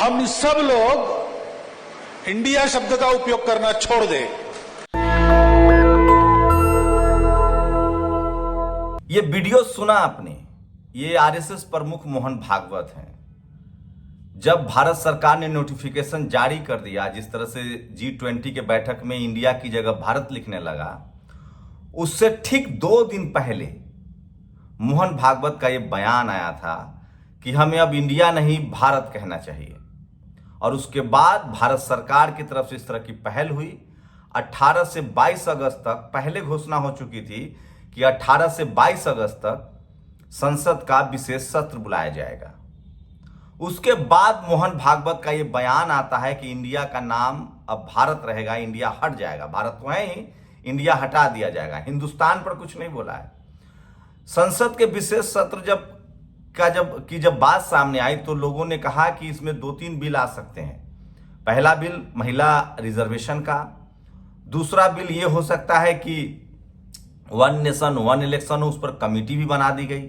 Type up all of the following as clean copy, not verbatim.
हम सब लोग इंडिया शब्द का उपयोग करना छोड़ दें। ये वीडियो सुना आपने, ये आरएसएस प्रमुख मोहन भागवत हैं। जब भारत सरकार ने नोटिफिकेशन जारी कर दिया, जिस तरह से G20 के बैठक में इंडिया की जगह भारत लिखने लगा, उससे ठीक 2 दिन पहले मोहन भागवत का ये बयान आया था कि हमें अब इंडिया नहीं भारत कहना चाहिए। और उसके बाद भारत सरकार की तरफ से इस तरह की पहल हुई। 18 से 22 अगस्त तक पहले घोषणा हो चुकी थी कि 18 से 22 अगस्त तक संसद का विशेष सत्र बुलाया जाएगा। उसके बाद मोहन भागवत का यह बयान आता है कि इंडिया का नाम अब भारत रहेगा, इंडिया हट जाएगा। भारत तो है ही, इंडिया हटा दिया जाएगा। हिंदुस्तान पर कुछ नहीं बोला है। संसद के विशेष सत्र जब बात सामने आई तो लोगों ने कहा कि इसमें 2-3 बिल आ सकते हैं। पहला बिल महिला रिजर्वेशन का, दूसरा बिल ये हो सकता है कि 1 नेशन 1 इलेक्शन हो, उस पर कमेटी भी बना दी गई।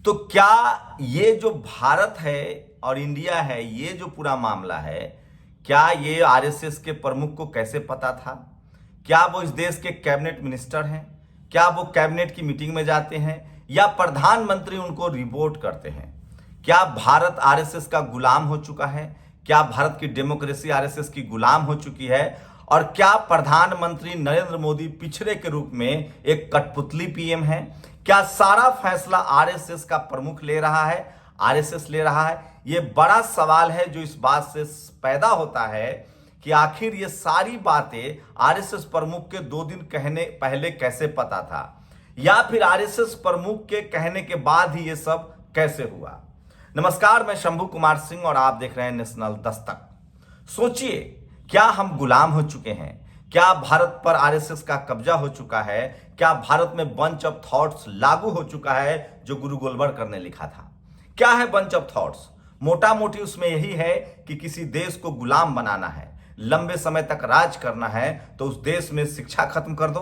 तो क्या ये जो भारत है और इंडिया है, ये जो पूरा मामला है, क्या ये आरएसएस के प्रमुख को कैसे पता था? क्या वो इस देश के कैबिनेट मिनिस्टर हैं? क्या वो कैबिनेट की मीटिंग में जाते हैं या प्रधानमंत्री उनको रिपोर्ट करते हैं? क्या भारत आरएसएस का गुलाम हो चुका है? क्या भारत की डेमोक्रेसी आरएसएस की गुलाम हो चुकी है? और क्या प्रधानमंत्री नरेंद्र मोदी पिछड़े के रूप में एक कठपुतली पीएम है? क्या सारा फैसला आरएसएस का प्रमुख ले रहा है, आरएसएस ले रहा है? ये बड़ा सवाल है जो इस बात से पैदा होता है कि आखिर ये सारी बातें आरएसएस प्रमुख के 2 दिन कहने पहले कैसे पता था, या फिर आरएसएस प्रमुख के कहने के बाद ही ये सब कैसे हुआ। नमस्कार, मैं शंभू कुमार सिंह और आप देख रहे हैं नेशनल दस्तक। सोचिए, क्या हम गुलाम हो चुके हैं? क्या भारत पर आरएसएस का कब्जा हो चुका है? क्या भारत में बंच ऑफ थॉट्स लागू हो चुका है जो गुरु गोलवलकर ने लिखा था? क्या है बंच ऑफ थॉट्स? मोटा मोटी उसमें यही है कि किसी देश को गुलाम बनाना है, लंबे समय तक राज करना है, तो उस देश में शिक्षा खत्म कर दो,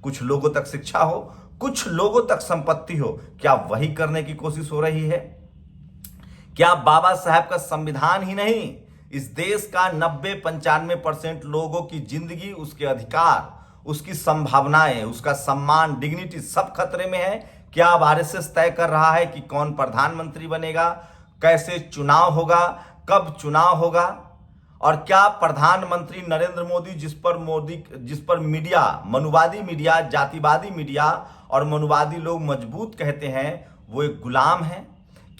कुछ लोगों तक शिक्षा हो, कुछ लोगों तक संपत्ति हो। क्या वही करने की कोशिश हो रही है? क्या बाबा साहब का संविधान ही नहीं, इस देश का 90-95% लोगों की जिंदगी, उसके अधिकार, उसकी संभावनाएं, उसका सम्मान, डिग्निटी सब खतरे में है? क्या अब आरएसएस तय कर रहा है कि कौन प्रधानमंत्री बनेगा, कैसे चुनाव होगा, कब चुनाव होगा? और क्या प्रधानमंत्री नरेंद्र मोदी जिस पर मीडिया, मनुवादी मीडिया, जातिवादी मीडिया और मनुवादी लोग मजबूत कहते हैं, वो एक गुलाम है?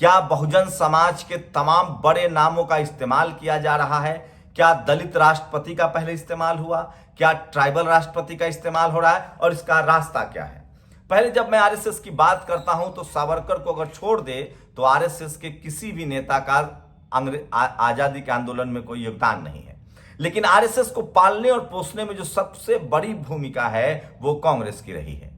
क्या बहुजन समाज के तमाम बड़े नामों का इस्तेमाल किया जा रहा है? क्या दलित राष्ट्रपति का पहले इस्तेमाल हुआ? क्या ट्राइबल राष्ट्रपति का इस्तेमाल हो रहा है? और इसका रास्ता क्या है? पहले जब मैं आरएसएस की बात करता हूं तो सावरकर को अगर छोड़ दे तो आरएसएस के किसी भी नेता का आजादी के आंदोलन में कोई योगदान नहीं है। लेकिन आरएसएस को पालने और पोसने में जो सबसे बड़ी भूमिका है वो कांग्रेस की रही है।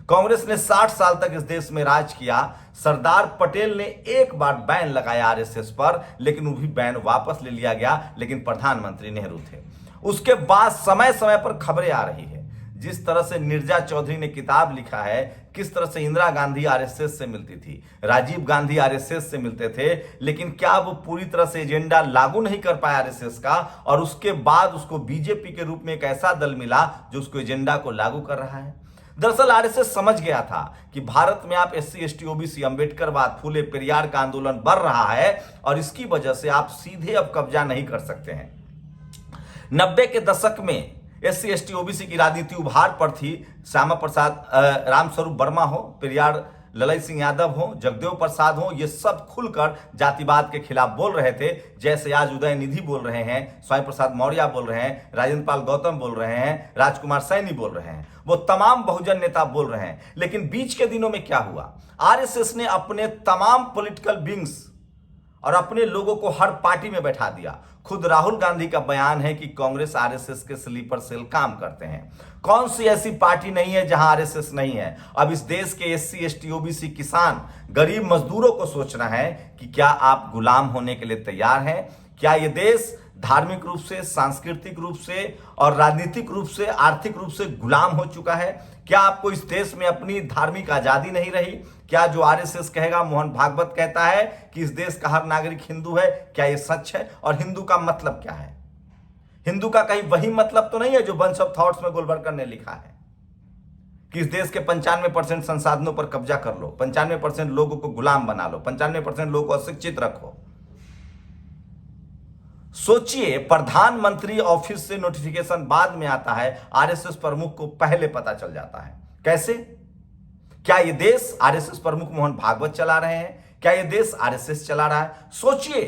कांग्रेस ने 60 साल तक इस देश में राज किया। सरदार पटेल ने एक बार बैन लगाया आरएसएस पर, लेकिन वो भी बैन वापस ले लिया गया, लेकिन प्रधानमंत्री नेहरू थे। उसके बाद समय समय पर खबरें आ रही है, जिस तरह से नीरजा चौधरी ने किताब लिखा है, किस तरह से इंदिरा गांधी आरएसएस से मिलती थी, राजीव गांधी आरएसएस से मिलते थे, लेकिन क्या वो पूरी तरह से एजेंडा लागू नहीं कर पाया आरएसएस का? और उसके बाद उसको बीजेपी के रूप में एक ऐसा दल मिला जो उसको एजेंडा को लागू कर रहा है। दरअसल आरएसएस समझ गया था कि भारत में आप SC ST OBC अम्बेडकरवाद, फूले पेरियार का आंदोलन बढ़ रहा है और इसकी वजह से आप सीधे अब कब्जा नहीं कर सकते हैं। 90 के दशक में SC ST OBC की राजनीति उभार पर थी। श्यामा प्रसाद, रामस्वरूप वर्मा हो, पेरियार ललई सिंह यादव हो, जगदेव प्रसाद हो, ये सब खुलकर जातिवाद के खिलाफ बोल रहे थे। जैसे आज उदय निधि बोल रहे हैं, स्वामी प्रसाद मौर्य बोल रहे हैं, राजेंद्र पाल गौतम बोल रहे हैं, राजकुमार सैनी बोल रहे हैं, वो तमाम बहुजन नेता बोल रहे हैं। लेकिन बीच के दिनों में क्या हुआ? आरएसएस ने अपने तमाम पॉलिटिकल विंग्स और अपने लोगों को हर पार्टी में बैठा दिया। खुद राहुल गांधी का बयान है कि कांग्रेस आरएसएस के स्लीपर सेल काम करते हैं। कौन सी ऐसी पार्टी नहीं है जहां आरएसएस नहीं है? अब इस देश के SC ST OBC किसान, गरीब मजदूरों को सोचना है कि क्या आप गुलाम होने के लिए तैयार हैं? क्या ये देश धार्मिक रूप से, सांस्कृतिक रूप से और राजनीतिक रूप से, आर्थिक रूप से गुलाम हो चुका है? क्या आपको इस देश में अपनी धार्मिक आजादी नहीं रही? क्या जो आरएसएस कहेगा मोहन भागवत कहता है कि इस देश का हर नागरिक हिंदू है, क्या यह सच है? और हिंदू का मतलब क्या है? हिंदू का कहीं वही मतलब तो नहीं है जो बंच ऑफ थॉट्स में गोलवलकर ने लिखा है कि इस देश के 95% संसाधनों पर कब्जा कर लो, 95% लोगों को गुलाम बना लो, 95% लोगों को अशिक्षित रखो। सोचिए, प्रधानमंत्री ऑफिस से नोटिफिकेशन बाद में आता है, आरएसएस प्रमुख को पहले पता चल जाता है। कैसे? क्या यह देश आरएसएस प्रमुख मोहन भागवत चला रहे हैं? क्या यह देश आरएसएस चला रहा है? सोचिए,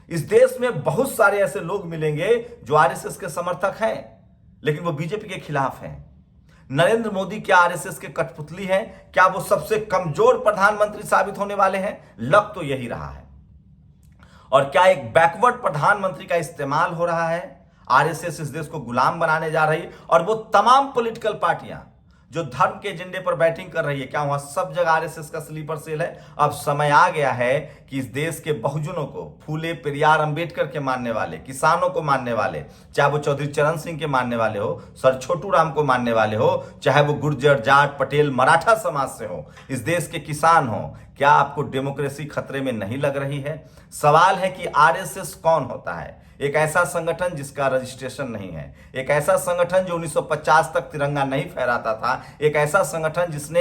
इस देश में बहुत सारे ऐसे लोग मिलेंगे जो आरएसएस के समर्थक हैं, लेकिन वो बीजेपी के खिलाफ हैं। नरेंद्र मोदी क्या आरएसएस के कठपुतली हैं? क्या वो सबसे कमजोर प्रधानमंत्री साबित होने वाले हैं? लग तो यही रहा है। और क्या एक बैकवर्ड प्रधानमंत्री का इस्तेमाल हो रहा है? आरएसएस इस देश को गुलाम बनाने जा रही, और वो तमाम पॉलिटिकल पार्टियां जो धर्म के एजेंडे पर बैटिंग कर रही है, क्या वहां सब जगह आरएसएस का स्लीपर सेल है? अब समय आ गया है कि इस देश के बहुजनों को, फूले पेरियार अंबेडकर के मानने वाले, किसानों को मानने वाले, चाहे वो चौधरी चरण सिंह के मानने वाले हो, सर छोटू राम को मानने वाले हो, चाहे वो गुर्जर, जाट, पटेल, मराठा समाज से हो, इस देश के किसान हो, क्या आपको डेमोक्रेसी खतरे में नहीं लग रही है? सवाल है कि आरएसएस कौन होता है? एक ऐसा संगठन जिसका रजिस्ट्रेशन नहीं है, एक ऐसा संगठन जो 1950 तक तिरंगा नहीं फहराता था, एक ऐसा संगठन जिसने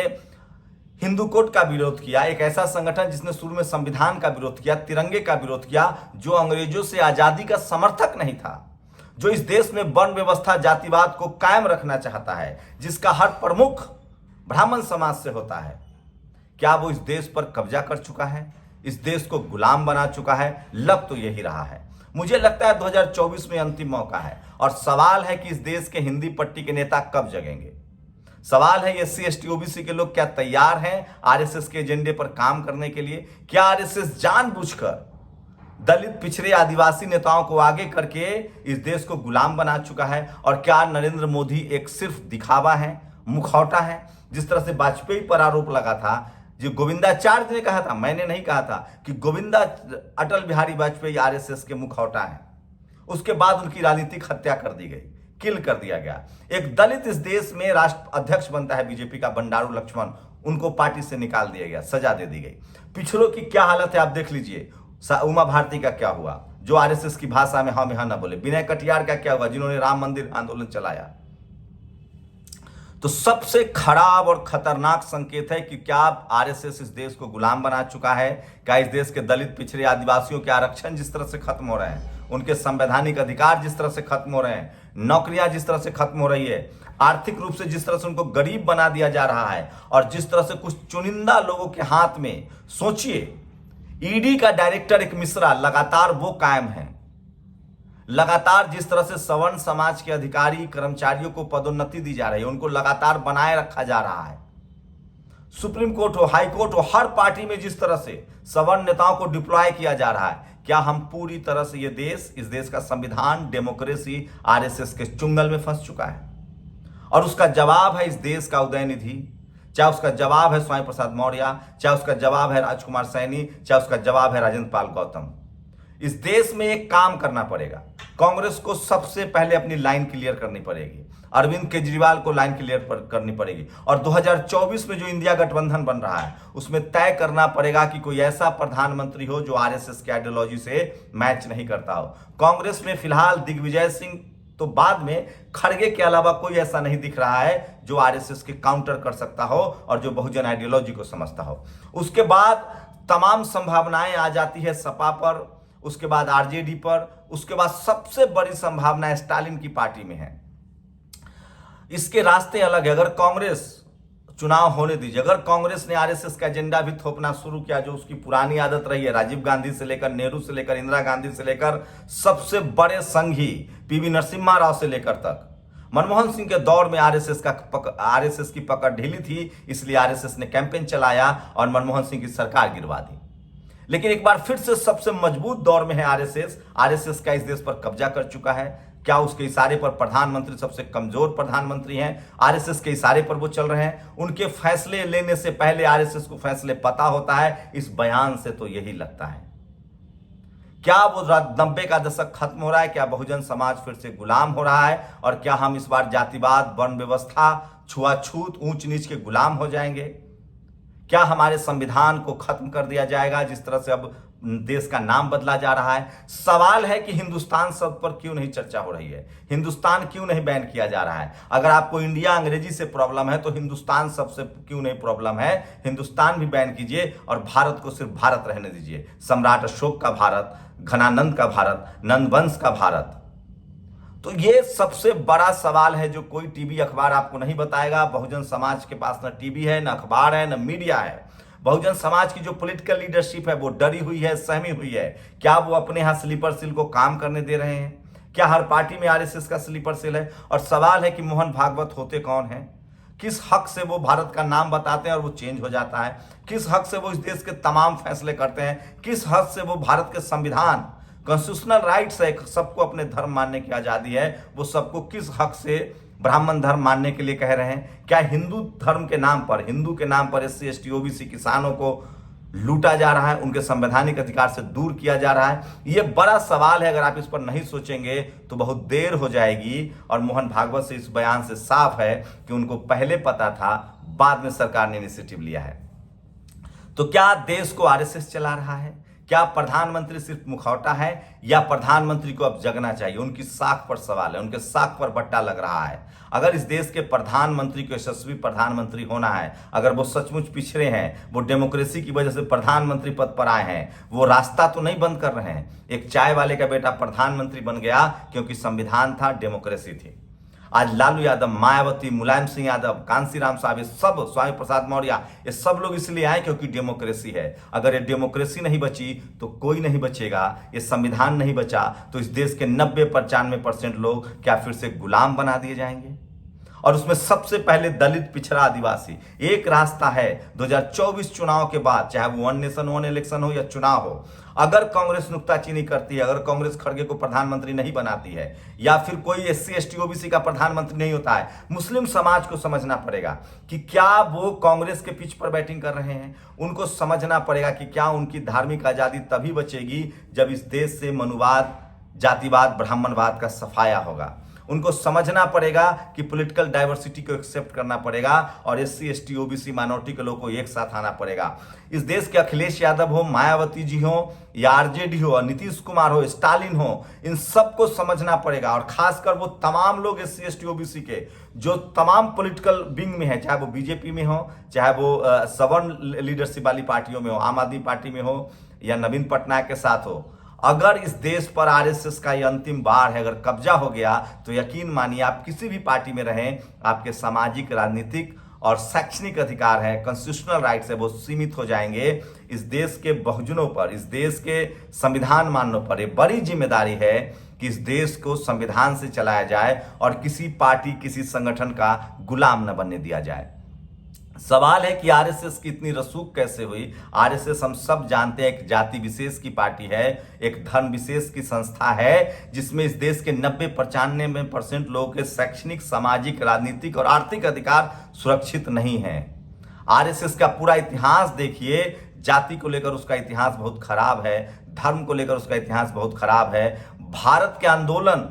हिंदू कोड का विरोध किया, एक ऐसा संगठन जिसने शुरू में संविधान का विरोध किया, तिरंगे का विरोध किया, जो अंग्रेजों से आजादी का समर्थक नहीं था, जो इस देश में वर्ण व्यवस्था, जातिवाद को कायम रखना चाहता है, जिसका हर प्रमुख ब्राह्मण समाज से होता है। क्या वो इस देश पर कब्जा कर चुका है? इस देश को गुलाम बना चुका है? लग तो यही रहा है। मुझे लगता है 2024 में अंतिम मौका है, और सवाल है कि इस देश के हिंदी पट्टी के नेता कब जगेंगे। सवाल है, एससी एसटी ओबीसी के लोग क्या तैयार हैं आरएसएस के एजेंडे पर काम करने के लिए? क्या आरएसएस जानबूझकर दलित, पिछड़े, आदिवासी नेताओं को आगे करके इस देश को गुलाम बना चुका है? और क्या नरेंद्र मोदी एक सिर्फ दिखावा है, मुखौटा है? जिस तरह से वाजपेयी पर आरोप लगा था, जो गोविंदाचार्य ने कहा था, मैंने नहीं कहा था, कि अटल बिहारी वाजपेयी आरएसएस के मुखौटा हैं। उसके बाद उनकी राजनीतिक हत्या कर दी गई, किल कर दिया गया। एक दलित इस देश में राष्ट्र अध्यक्ष बनता है बीजेपी का, बंडारू लक्ष्मण, उनको पार्टी से निकाल दिया गया, सजा दे दी गई। पिछड़ों की क्या हालत है आप देख लीजिए। उमा भारती का क्या हुआ, जो आरएसएस की भाषा में हाँ में हाँ ना बोले। विनय कटियार का क्या हुआ, जिन्होंने राम मंदिर आंदोलन चलाया। तो सबसे खराब और खतरनाक संकेत है कि क्या आरएसएस इस देश को गुलाम बना चुका है? क्या इस देश के दलित, पिछड़े, आदिवासियों के आरक्षण जिस तरह से खत्म हो रहे हैं, उनके संवैधानिक अधिकार जिस तरह से खत्म हो रहे हैं, नौकरियां जिस तरह से खत्म हो रही है, आर्थिक रूप से जिस तरह से उनको गरीब बना दिया जा रहा है, और जिस तरह से कुछ चुनिंदा लोगों के हाथ में, सोचिए, ईडी का डायरेक्टर एक मिश्रा लगातार वो कायम है, लगातार जिस तरह से सवर्ण समाज के अधिकारी, कर्मचारियों को पदोन्नति दी जा रही है, उनको लगातार बनाए रखा जा रहा है। सुप्रीम कोर्ट हो, हाई कोर्ट हो, हर पार्टी में जिस तरह से सवर्ण नेताओं को डिप्लॉय किया जा रहा है, क्या हम पूरी तरह से इस देश का संविधान, डेमोक्रेसी आरएसएस के चुंगल में फंस चुका है? और उसका जवाब है इस देश का उदय निधि, चाहे उसका जवाब है स्वामी प्रसाद मौर्य, चाहे उसका जवाब है राजकुमार सैनी, चाहे उसका जवाब है राजेंद्र पाल गौतम। इस देश में एक काम करना पड़ेगा, कांग्रेस को सबसे पहले अपनी लाइन क्लियर करनी पड़ेगी, अरविंद केजरीवाल को लाइन क्लियर करनी पड़ेगी, और 2024 में जो इंडिया गठबंधन बन रहा है उसमें तय करना पड़ेगा कि कोई ऐसा प्रधानमंत्री हो जो आरएसएस की आइडियोलॉजी से मैच नहीं करता हो। कांग्रेस में फिलहाल दिग्विजय सिंह, तो बाद में खड़गे के अलावा कोई ऐसा नहीं दिख रहा है जो आरएसएस के काउंटर कर सकता हो और जो बहुजन आइडियोलॉजी को समझता हो। उसके बाद तमाम संभावनाएं आ जाती है सपा पर, उसके बाद आरजेडी पर, उसके बाद सबसे बड़ी संभावना स्टालिन की पार्टी में है। इसके रास्ते अलग है। अगर कांग्रेस, चुनाव होने दीजिए, अगर कांग्रेस ने आरएसएस का एजेंडा भी थोपना शुरू किया, जो उसकी पुरानी आदत रही है, राजीव गांधी से लेकर, नेहरू से लेकर, इंदिरा गांधी से लेकर, सबसे बड़े संघी पीवी नरसिम्हा राव से लेकर तक, मनमोहन सिंह के दौर में आरएसएस की पकड़ ढीली थी, इसलिए आरएसएस ने कैंपेन चलाया और मनमोहन सिंह की सरकार गिरवा दी। लेकिन एक बार फिर से सबसे मजबूत दौर में है आरएसएस का इस देश पर कब्जा कर चुका है। क्या उसके इशारे पर प्रधानमंत्री सबसे कमजोर प्रधानमंत्री हैं? आरएसएस के इशारे पर वो चल रहे हैं। उनके फैसले लेने से पहले आरएसएस को फैसले पता होता है, इस बयान से तो यही लगता है। क्या वो 90 का दशक खत्म हो रहा है? क्या बहुजन समाज फिर से गुलाम हो रहा है? और क्या हम इस बार जातिवाद, वर्ण व्यवस्था, छुआछूत, ऊंच नीच के गुलाम हो जाएंगे? क्या हमारे संविधान को खत्म कर दिया जाएगा जिस तरह से अब देश का नाम बदला जा रहा है? सवाल है कि हिंदुस्तान शब्द पर क्यों नहीं चर्चा हो रही है, हिंदुस्तान क्यों नहीं बैन किया जा रहा है? अगर आपको इंडिया अंग्रेजी से प्रॉब्लम है तो हिंदुस्तान शब्द से क्यों नहीं प्रॉब्लम है? हिंदुस्तान भी बैन कीजिए और भारत को सिर्फ भारत रहने दीजिए। सम्राट अशोक का भारत, घनानंद का भारत, नंदवंश का भारत। तो ये सबसे बड़ा सवाल है जो कोई टीवी अखबार आपको नहीं बताएगा। बहुजन समाज के पास न टीवी है, न अखबार है, न मीडिया है। बहुजन समाज की जो पॉलिटिकल लीडरशिप है वो डरी हुई है, सहमी हुई है। क्या वो अपने यहां स्लीपर सेल को काम करने दे रहे हैं? क्या हर पार्टी में आरएसएस का स्लीपर सेल है? और सवाल है कि मोहन भागवत होते कौन हैं? किस हक से वो भारत का नाम बताते हैं और वो चेंज हो जाता है? किस हक से वो इस देश के तमाम फैसले करते हैं? किस हक से वो भारत के संविधान, कॉन्स्टिट्यूशनल राइट्स है, सबको अपने धर्म मानने की आजादी है, वो सबको किस हक से ब्राह्मण धर्म मानने के लिए कह रहे हैं? क्या हिंदू धर्म के नाम पर, हिंदू के नाम पर SC ST OBC किसानों को लूटा जा रहा है, उनके संवैधानिक अधिकार से दूर किया जा रहा है? ये बड़ा सवाल है। अगर आप इस पर नहीं सोचेंगे तो बहुत देर हो जाएगी। और मोहन भागवत से इस बयान से साफ है कि उनको पहले पता था, बाद में सरकार ने इनिशिएटिव लिया है। तो क्या देश को आरएसएस चला रहा है? क्या प्रधानमंत्री सिर्फ मुखौटा है या प्रधानमंत्री को अब जगना चाहिए? उनकी साख पर सवाल है, उनके साख पर बट्टा लग रहा है। अगर इस देश के प्रधानमंत्री को यशस्वी प्रधानमंत्री होना है, अगर वो सचमुच पिछड़े हैं, वो डेमोक्रेसी की वजह से प्रधानमंत्री पद पर आए हैं, वो रास्ता तो नहीं बंद कर रहे हैं। एक चाय वाले का बेटा प्रधानमंत्री बन गया क्योंकि संविधान था, डेमोक्रेसी थी। आज लालू यादव, मायावती, मुलायम सिंह यादव, कांसीराम साहब, ये सब, स्वामी प्रसाद मौर्य, ये सब लोग इसलिए आए क्योंकि डेमोक्रेसी है। अगर ये डेमोक्रेसी नहीं बची तो कोई नहीं बचेगा। ये संविधान नहीं बचा तो इस देश के 90-95% लोग क्या फिर से गुलाम बना दिए जाएंगे? और उसमें सबसे पहले दलित, पिछड़ा, आदिवासी। एक रास्ता है 2024 चुनाव के बाद, चाहे वो वन नेशन वन इलेक्शन हो या चुनाव हो, अगर कांग्रेस नुक्ताचीनी करती है, अगर कांग्रेस खड़गे को प्रधानमंत्री नहीं बनाती है, या फिर कोई SC ST OBC का प्रधानमंत्री नहीं होता है, मुस्लिम समाज को समझना पड़ेगा कि क्या वो कांग्रेस के पिच पर बैटिंग कर रहे हैं। उनको समझना पड़ेगा कि क्या उनकी धार्मिक आजादी तभी बचेगी जब इस देश से मनुवाद, जातिवाद, ब्राह्मणवाद का सफाया होगा। उनको समझना पड़ेगा कि पॉलिटिकल डाइवर्सिटी को एक्सेप्ट करना पड़ेगा और SC ST OBC माइनॉरिटी के लोगों को एक साथ आना पड़ेगा। इस देश के अखिलेश यादव हो, मायावती जी हो, या RJD हो, नीतीश कुमार हो, स्टालिन हो, इन सबको समझना पड़ेगा। और खासकर वो तमाम लोग SC ST OBC के जो तमाम पॉलिटिकल विंग में है, चाहे वो बीजेपी में हो, चाहे वो सवर्ण लीडरशिप वाली पार्टियों में हो, आम आदमी पार्टी में हो या नवीन पटनायक के साथ हो, अगर इस देश पर आरएसएस का ये अंतिम बार है, अगर कब्जा हो गया तो यकीन मानिए आप किसी भी पार्टी में रहें, आपके सामाजिक, राजनीतिक और शैक्षणिक अधिकार है, कॉन्स्टिट्यूशनल राइट्स है, वो सीमित हो जाएंगे। इस देश के बहुजनों पर, इस देश के संविधान मानने पर ये बड़ी जिम्मेदारी है कि इस देश को संविधान से चलाया जाए और किसी पार्टी, किसी संगठन का गुलाम न बनने दिया जाए। सवाल है कि आरएसएस की इतनी रसूख कैसे हुई? आरएसएस हम सब जानते हैं एक जाति विशेष की पार्टी है, एक धर्म विशेष की संस्था है, जिसमें इस देश के 90-95% लोगों के शैक्षणिक, सामाजिक, राजनीतिक और आर्थिक अधिकार सुरक्षित नहीं है। आरएसएस का पूरा इतिहास देखिए, जाति को लेकर उसका इतिहास बहुत खराब है, धर्म को लेकर उसका इतिहास बहुत खराब है। भारत के आंदोलन,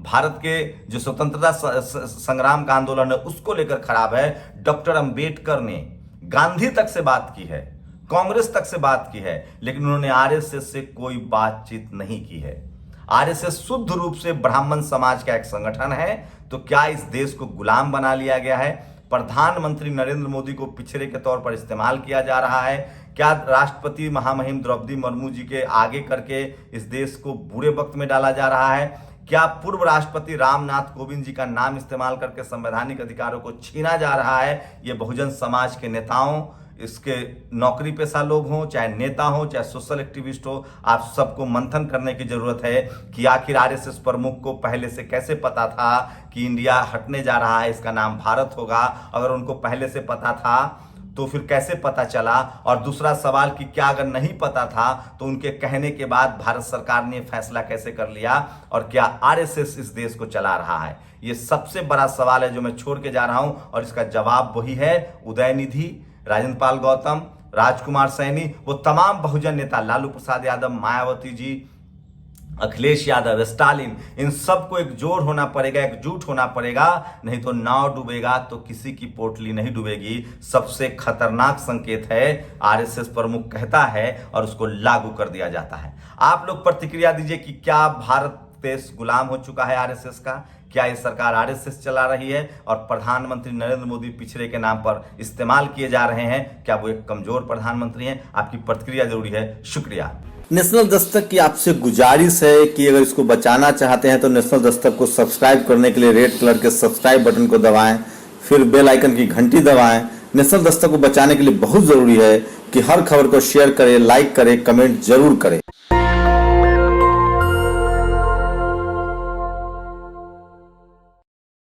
भारत के जो स्वतंत्रता संग्राम का आंदोलन है उसको लेकर खराब है। डॉक्टर अंबेडकर ने गांधी तक से बात की है, कांग्रेस तक से बात की है, लेकिन उन्होंने आरएसएस से कोई बातचीत नहीं की है। आरएसएस शुद्ध रूप से ब्राह्मण समाज का एक संगठन है। तो क्या इस देश को गुलाम बना लिया गया है? प्रधानमंत्री नरेंद्र मोदी को पिछड़े के तौर पर इस्तेमाल किया जा रहा है? क्या राष्ट्रपति महामहिम द्रौपदी मुर्मू जी के आगे करके इस देश को बुरे वक्त में डाला जा रहा है? क्या पूर्व राष्ट्रपति रामनाथ कोविंद जी का नाम इस्तेमाल करके संवैधानिक अधिकारों को छीना जा रहा है? ये बहुजन समाज के नेताओं, इसके नौकरी पेशा लोग हों, चाहे नेता हो, चाहे सोशल एक्टिविस्ट हो, आप सबको मंथन करने की जरूरत है कि आखिर आरएसएस प्रमुख को पहले से कैसे पता था कि इंडिया हटने जा रहा है, इसका नाम भारत होगा। अगर उनको पहले से पता था तो फिर कैसे पता चला? और दूसरा सवाल कि क्या अगर नहीं पता था तो उनके कहने के बाद भारत सरकार ने फैसला कैसे कर लिया? और क्या आरएसएस इस देश को चला रहा है? ये सबसे बड़ा सवाल है जो मैं छोड़ के जा रहा हूं, और इसका जवाब वही है उदयनिधि, राजेंद्र पाल गौतम, राजकुमार सैनी, वो तमाम बहुजन नेता, लालू प्रसाद यादव, मायावती जी, अखिलेश यादव, स्टालिन, इन सबको एकजुट होना पड़ेगा, एकजुट होना पड़ेगा, नहीं तो नाव डूबेगा तो किसी की पोटली नहीं डूबेगी। सबसे खतरनाक संकेत है, आरएसएस प्रमुख कहता है और उसको लागू कर दिया जाता है। आप लोग प्रतिक्रिया दीजिए कि क्या भारत देश गुलाम हो चुका है आरएसएस का? क्या ये सरकार आरएसएस चला रही है और प्रधानमंत्री नरेंद्र मोदी पिछड़े के नाम पर इस्तेमाल किए जा रहे हैं? क्या वो एक कमजोर प्रधानमंत्री हैं? आपकी प्रतिक्रिया जरूरी है। शुक्रिया। नेशनल दस्तक की आपसे गुजारिश है कि अगर इसको बचाना चाहते हैं तो नेशनल दस्तक को सब्सक्राइब करने के लिए रेड कलर के सब्सक्राइब बटन को दबाएं, फिर बेल आइकन की घंटी दबाएं। नेशनल दस्तक को बचाने के लिए बहुत जरूरी है कि हर खबर को शेयर करें, लाइक करें, कमेंट जरूर करें।